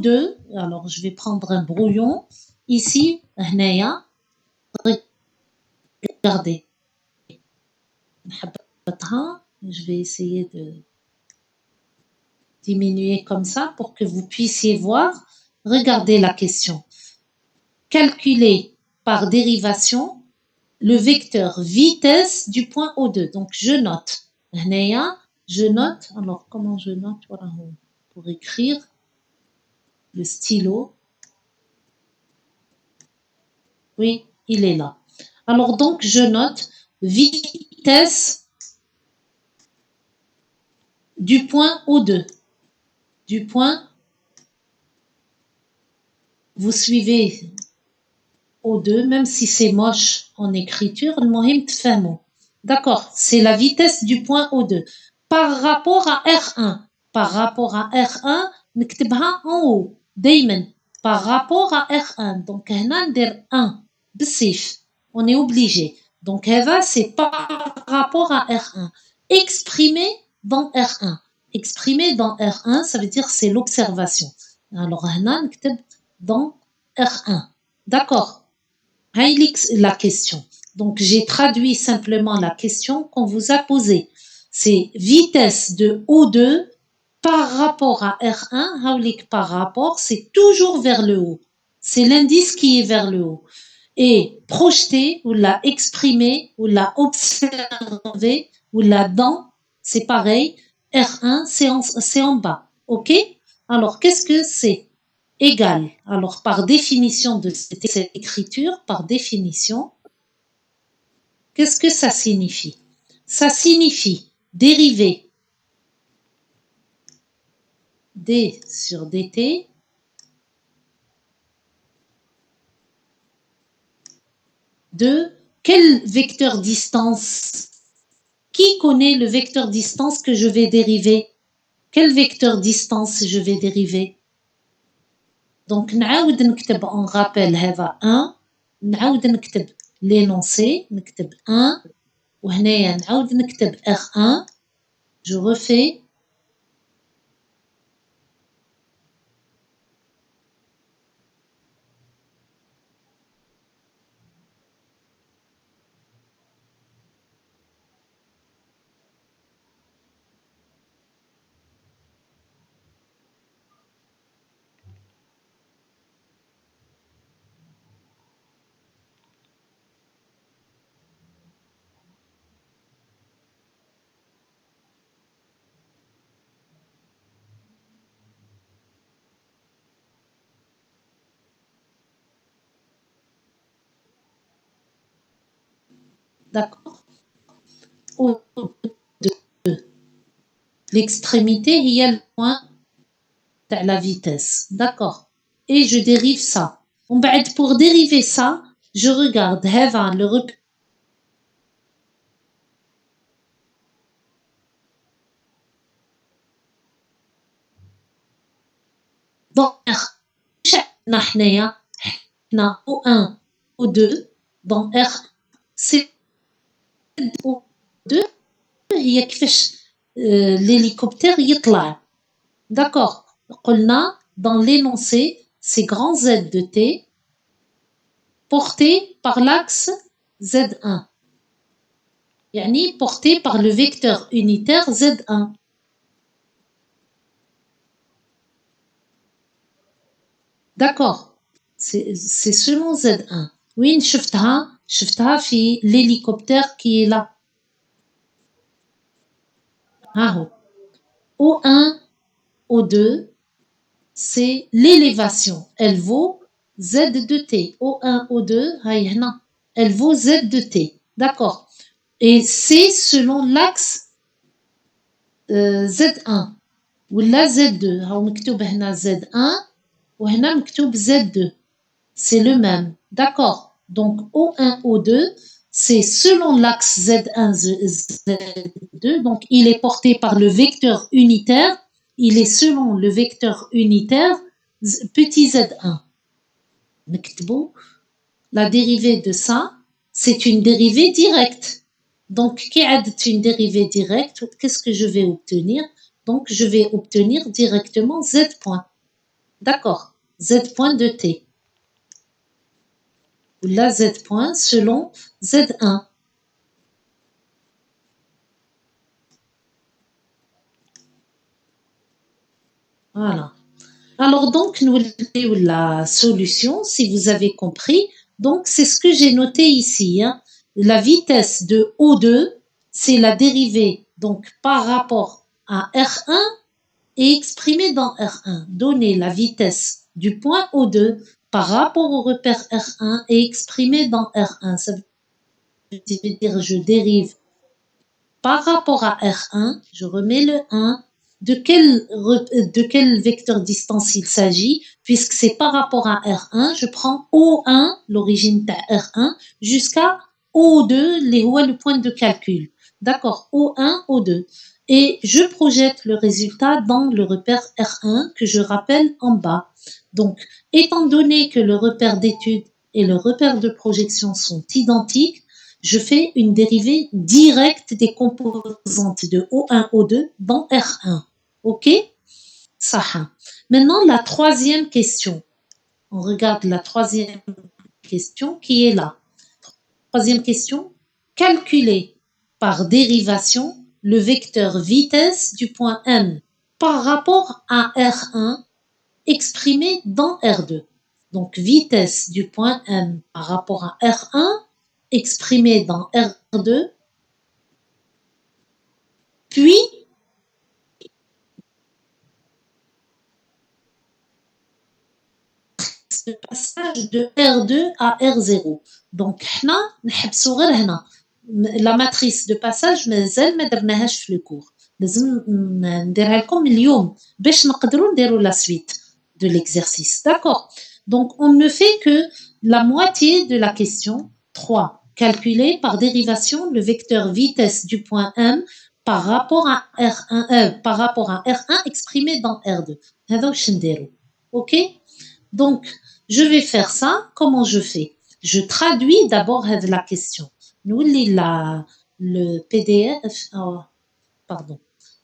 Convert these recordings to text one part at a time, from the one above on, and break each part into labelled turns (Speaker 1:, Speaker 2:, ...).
Speaker 1: O2, alors je vais prendre un brouillon. Ici, هنايا, regardez. Je vais essayer de diminuer comme ça pour que vous puissiez voir. Regardez la question. Calculer par dérivation le vecteur vitesse du point O2. Donc, je note. هنايا, je note. Alors, comment je note? Voilà, pour écrire le stylo. Oui, il est là. Alors, donc, je note vitesse du point O2. Du point, vous suivez O2, même si c'est moche en écriture, المهم تفهموا. D'accord, c'est la vitesse du point O2 par rapport à R1. Par rapport à R1, نكتبها en haut دايما par rapport à R1. Donc هنا ندير 1 بالسيف. On est obligé. Donc هذا c'est par rapport à R1. Exprimé dans R1. Exprimé dans R1, ça veut dire c'est l'observation. Alors هنا نكتب dans R1. D'accord. La question. Donc, j'ai traduit simplement la question qu'on vous a posée. C'est vitesse de O2 par rapport à R1. Par rapport, c'est toujours vers le haut. C'est l'indice qui est vers le haut. Et projeter, ou la exprimer, ou la observer, ou la dans, c'est pareil. R1, c'est en bas. OK? Alors, qu'est-ce que c'est? Égal. Alors, par définition de cette écriture, par définition, qu'est-ce que ça signifie? Ça signifie dériver d sur dt de quel vecteur distance? Qui connaît le vecteur distance que je vais dériver? Quel vecteur distance je vais dériver? Donc, نعاود نكتب, on rappelle هذا 1, نعاود نكتب l'énoncé, نكتب 1, وهنايا نعاود نكتب R1, je refais. D'accord. L'extrémité, il y a le point de la vitesse. D'accord. Et je dérive ça. Pour dériver ça, je regarde le repère. Dans R, حنايا O1, O2, dans R, c'est O2, هي كيفاش l'hélicoptère يطلع. D'accord. قلنا dans l'énoncé, c'est grand Z de T porté par l'axe Z1. يعني porté par le vecteur unitaire Z1. D'accord. C'est selon Z1. وين شفتها؟ شفتها في l'hélicoptère qui est là. ها هو. O1, O2, c'est l'élévation. Elle vaut Z de T. O1, O2, هاي هنا. Elle vaut Z de T. D'accord. Et c'est selon l'axe Z1 ولا Z2. هاو مكتوب هنا Z1 وهنا مكتوب Z2. C'est le même. D'accord. Donc O1, O2, c'est selon l'axe Z1, Z2. Donc il est porté par le vecteur unitaire. Il est selon le vecteur unitaire petit z1. نكتبو. La dérivée de ça, c'est une dérivée directe. Donc, qui a une dérivée directe, qu'est-ce que je vais obtenir? Donc, je vais obtenir directement z point. D'accord. Z point de T. La Z point selon Z1. Voilà. Alors donc, nous la solution, si vous avez compris. Donc, c'est ce que j'ai noté ici. Hein. La vitesse de O2, c'est la dérivée donc par rapport à R1 et exprimée dans R1. Donner la vitesse du point O2 par rapport au repère R1 et exprimée dans R1. Ça veut dire je dérive par rapport à R1, je remets le 1. De quel vecteur distance il s'agit? Puisque c'est par rapport à R1, je prends O1, l'origine de R1, jusqu'à O2, le point de calcul. D'accord, O1, O2. Et je projette le résultat dans le repère R1 que je rappelle en bas. Donc, étant donné que le repère d'étude et le repère de projection sont identiques, je fais une dérivée directe des composantes de O1, O2 dans R1. OK? Ça. Maintenant, la troisième question. On regarde la troisième question qui est là. Troisième question. Calculer par dérivation le vecteur vitesse du point M par rapport à R1 exprimé dans R2. Donc, vitesse du point M par rapport à R1 exprimé dans R2, puis le passage de R2 à R0. Donc, حنا نحبسوا غير هنا. La matrice de passage مازال ما درناهاش في الكور. لازم نديرها لكم اليوم باش نقدروا نديروا la suite de l'exercice. D'accord? Donc, on ne fait que la moitié de la question. 3. Calculer par dérivation le vecteur vitesse du point M par rapport à R1 exprimé dans R2. هذا واش نديروا. OK? Donc, je vais faire ça. Comment je fais? Je traduis d'abord la question. Nous, le PDF, oh, pardon.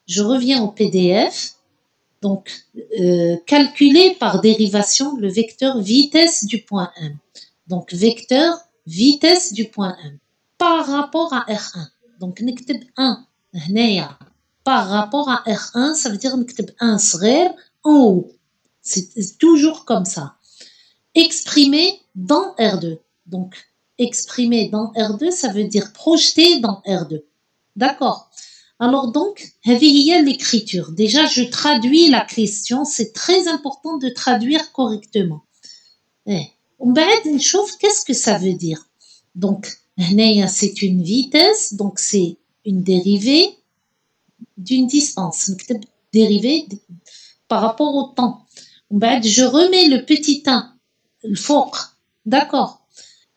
Speaker 1: Je reviens au PDF. Donc, calculer par dérivation le vecteur vitesse du point M. Donc, vecteur vitesse du point M par rapport à R1. Donc, نكتب 1 هنايا par rapport à R1, ça veut dire نكتب 1 صغير en haut. C'est toujours comme ça. Exprimé dans R2. Donc, exprimé dans R2, ça veut dire projeté dans R2. D'accord. Alors donc, هذه هي l'écriture. Déjà, je traduis la question. C'est très important de traduire correctement. On va نشوف qu'est-ce que ça veut dire. Donc, هنايا c'est une vitesse. Donc, c'est une dérivée d'une distance. نكتب dérivée par rapport au temps. Je remets le petit 1 الفوق. D'accord.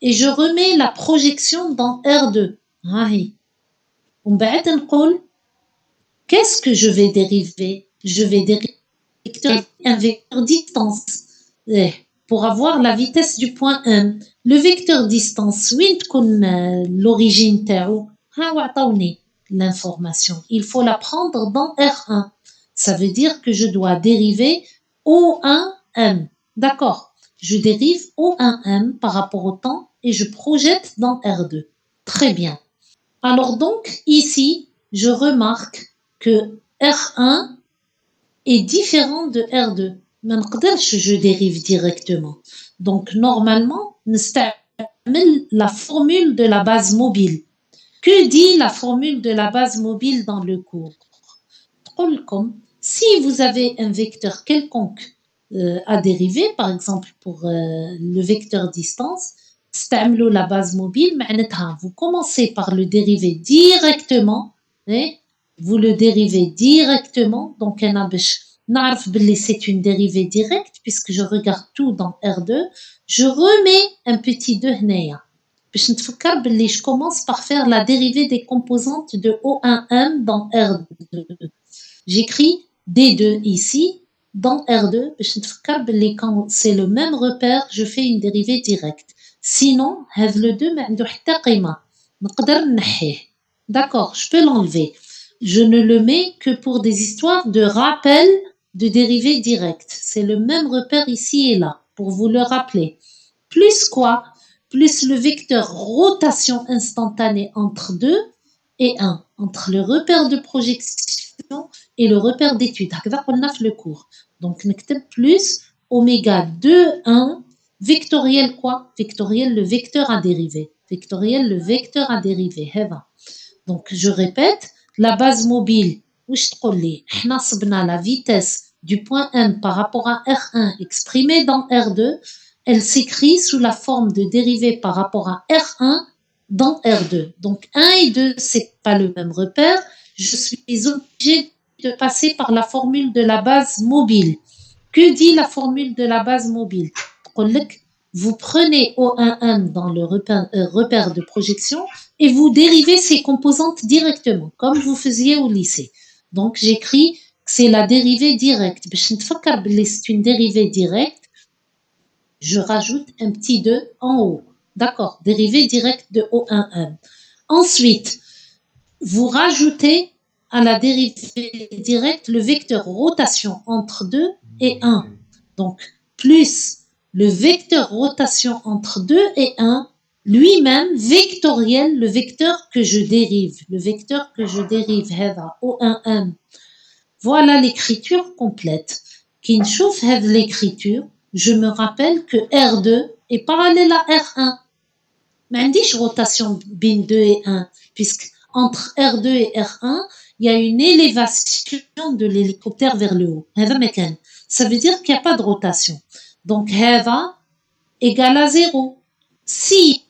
Speaker 1: Et je remets la projection dans R2. هاهي. ومن بعد نقول qu'est-ce que je vais dériver? Je vais dériver un vecteur distance pour avoir la vitesse du point M. Le vecteur distance, وين تكون l'origine تاعو؟ ها وعطاوني l'information. Il faut la prendre dans R1. Ça veut dire que je dois dériver O1M. D'accord. Je dérive O1M par rapport au temps et je projette dans R2. Très bien. Alors donc, ici, je remarque que R1 est différent de R2. ما نقدرش je dérive directement. Donc, normalement, نستعمل la formule de la base mobile. Que dit la formule de la base mobile dans le cours? تقول لكم, si vous avez un vecteur quelconque à dériver, par exemple pour le vecteur distance, استعملوا la base mobile, معناتها vous commencez par le dériver directement, vous le dérivez directement, donc أنا باش نعرف باللي c'est une dérivée directe puisque je regarde tout dans R2, je remets un petit 2 هنايا باش نتفكر باللي je commence par faire la dérivée des composantes de O1M dans R2. J'écris D2 ici dans R2 باش نتفكر باللي quand c'est le même repère je fais une dérivée directe. Sinon هذا le 2 ما عنده حتى قيمة نقدر نحيه. D'accord, je peux l'enlever. Je ne le mets que pour des histoires de rappel de dérivée directe. C'est le même repère ici et là, pour vous le rappeler. Plus quoi? Plus le vecteur rotation instantanée entre 2 et 1, entre le repère de projection et le repère d'étude. هكذا قلنا في le cours. Donc نكتب plus oméga 2, 1, vectoriel quoi? Vectoriel le vecteur à dériver. Vectoriel le vecteur à dériver. هذا. Donc je répète, la base mobile, واش تقول لي؟ احنا صبنا la vitesse du point M par rapport à R1 exprimée dans R2, elle s'écrit sous la forme de dérivée par rapport à R1 dans R2. Donc 1 et 2, c'est pas le même repère. Je suis obligée de passer par la formule de la base mobile. Que dit la formule de la base mobile? Vous prenez O1M dans le repère de projection et vous dérivez ces composantes directement, comme vous faisiez au lycée. Donc j'écris que c'est la dérivée directe. C'est une dérivée directe. Je rajoute un petit 2 en haut. D'accord, dérivée directe de O1M. Ensuite, vous rajoutez à la dérivée directe le vecteur rotation entre 2 et 1. Donc, plus le vecteur rotation entre 2 et 1, lui-même vectoriel, le vecteur que je dérive. Le vecteur que je dérive, هذا O1M. Voilà l'écriture complète. Qui نشوف هذه l'écriture, je me rappelle que R2 est parallèle à R1. ما عنديش rotation بين 2 et 1, puisque entre R2 et R1, il y a une élévation de l'hélicoptère vers le haut. هذا ما كان. Ça veut dire qu'il n'y a pas de rotation. Donc هذا égale à 0. Si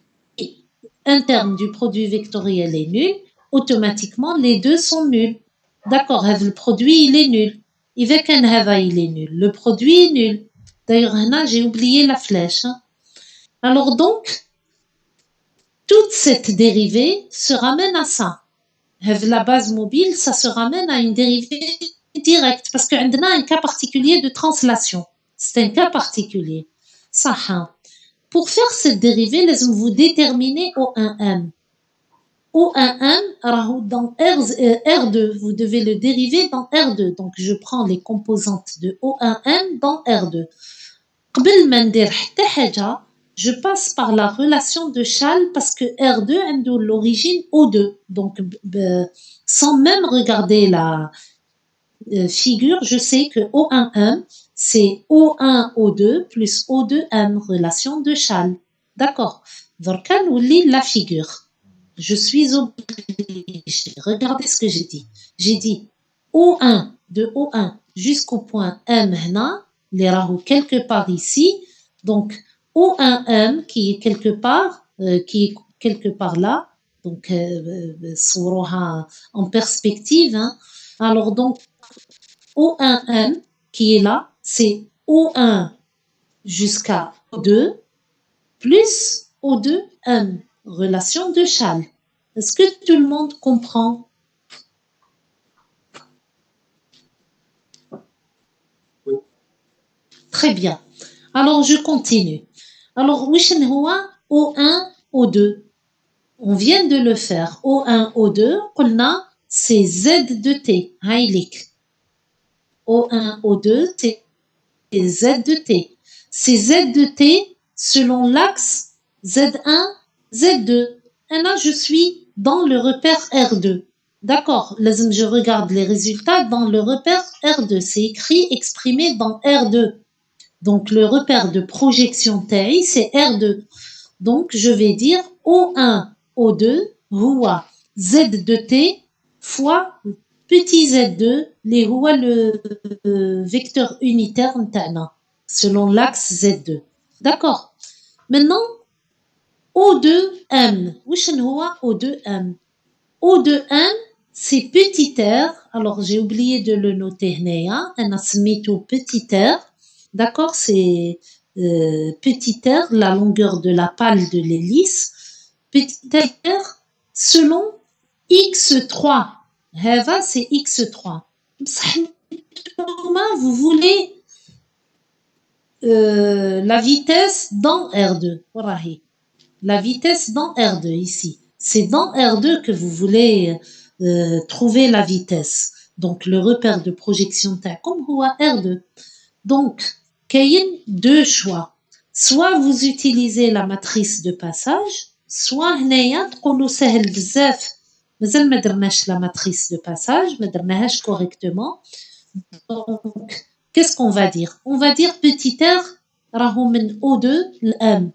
Speaker 1: un terme du produit vectoriel est nul, automatiquement les deux sont nuls. D'accord, le produit il est nul. إذا كان هذا il est nul, le produit est nul. D'ailleurs هنا j'ai oublié la flèche. Alors donc, toute cette dérivée se ramène à ça. La base mobile, ça se ramène à une dérivée directe parce qu'on a un cas particulier de translation. C'est un cas particulier. Ça. Pour faire cette dérivée, laissez-moi vous déterminer O1M. O1M, dans R2, vous devez le dériver dans R2. Donc, je prends les composantes de O1M dans R2. قبل ما ندير حتى حاجة, je passe par la relation de Schall parce que R2 a l'origine O2. Donc, sans même regarder la figure, je sais que O1M, c'est O1O2 plus O2M, relation de Schall. D'accord. دركا نولي la figure. Je suis obligée. Regardez ce que j'ai dit. J'ai dit O1, de O1 jusqu'au point M, هنا, les راهو quelque part ici. Donc, O1M qui est quelque part là. Donc, صوروها en perspective. Hein. Alors, donc, O1M qui est là, c'est O1 jusqu'à O2 plus O2M, relation de Schall. Est-ce que tout le monde comprend?
Speaker 2: Oui.
Speaker 1: Très bien. Alors, je continue. Alors, وش هو O1, O2? On vient de le faire. O1, O2, قلنا c'est Z de T. هايليك. O1, O2, c'est Z de T. C'est Z de T selon l'axe Z1, Z2. Et là, je suis dans le repère R2. D'accord, je regarde les résultats dans le repère R2. C'est écrit, exprimé dans R2. Donc, le repère de projection TI, c'est R2. Donc, je vais dire O1, O2, هو Z de T fois petit z2, les هو le vecteur unitaire نتاعنا, selon l'axe Z2. D'accord. Maintenant, O2M. وش هو O2M? O2M, c'est petit r. Alors, j'ai oublié de le noter هنايا. أنا سميته petit r. D'accord, c'est petit r, la longueur de la pale de l'hélice. Petit r selon x3. هذا c'est x3. Vous voulez la vitesse dans R2. La vitesse dans R2 ici. C'est dans R2 que vous voulez trouver la vitesse. Donc, le repère de projection تاعكم هو R2. Donc, كاين deux choix. Soit vous utilisez la matrice de passage, soit هنايا تقولوا سهل بزاف مازال ما درناش la matrice de passage, ما درناهاش correctement. Donc, qu'est-ce qu'on va dire? On va dire petit r راهو من O2 ل M.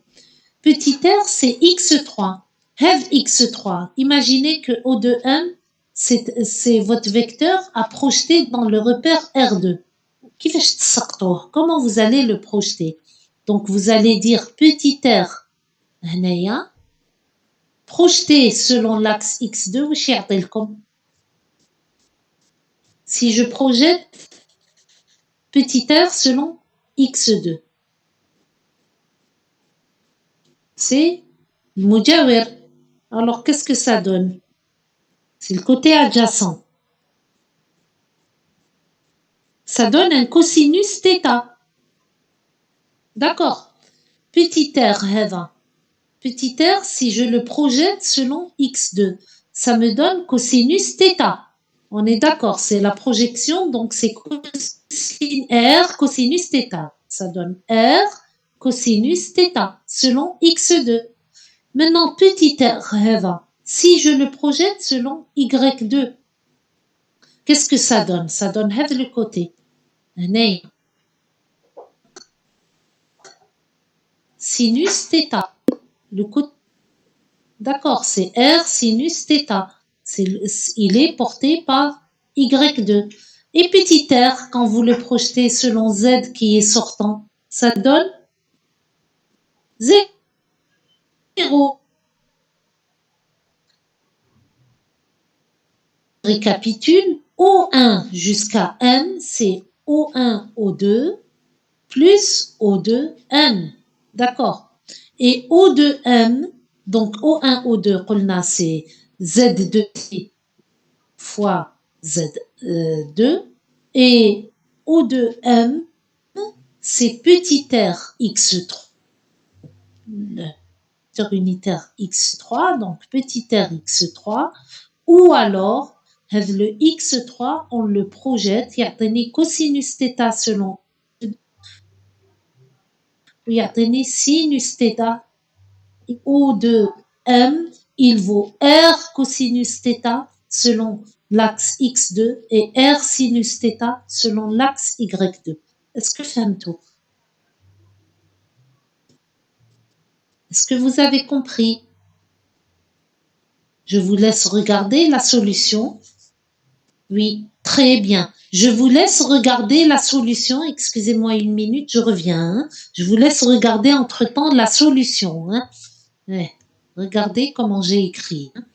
Speaker 1: Petit r c'est x3. Have x3. Imaginez que O2M c'est votre vecteur à projeter dans le repère R2. كيفاش تسقطوه؟ Comment vous allez le projeter? Donc vous allez dire petit r هنايا projeté selon l'axe x2 واش يعطي لكم؟ Si je projette petit r selon x2, c'est المجاور. Alors qu'est-ce que ça donne? C'est le côté adjacent. Ça donne un cosinus θ. D'accord. Petit r هذا. Petit r, si je le projette selon x2, ça me donne cosinus θ. On est d'accord, c'est la projection, donc c'est R cosinus θ. Ça donne R cosinus θ selon x2. Maintenant, petit r هذا, si je le projette selon y2, qu'est-ce que ça donne? Ça donne هذا le côté. هنايا. Sinus θ. Le côté. D'accord, c'est R sinus θ. Il est porté par y2. Et petit r, quand vous le projetez selon z qui est sortant, ça donne 0. Récapitule, O1 jusqu'à n, c'est O1, O2 plus O2m. D'accord. Et O2m, donc O1, O2, قلنا c'est Z2 fois Z2 et O2m, c'est petit r x3, le vecteur unitaire x3, donc petit r x3, ou alors le x3 on le projette يعطيني cosinus θ selon ويعطيني sinus θ. O2m il vaut R cosinus θ selon l'axe x2 et R sinus θ selon l'axe y2. Est-ce que فهمتوا? Est-ce que vous avez compris? Je vous laisse regarder la solution. Oui, très bien. Je vous laisse regarder la solution. Excusez-moi une minute, je reviens. Hein. Je vous laisse regarder entre-temps la solution. Hein. Ouais. Regardez comment j'ai écrit. Hein.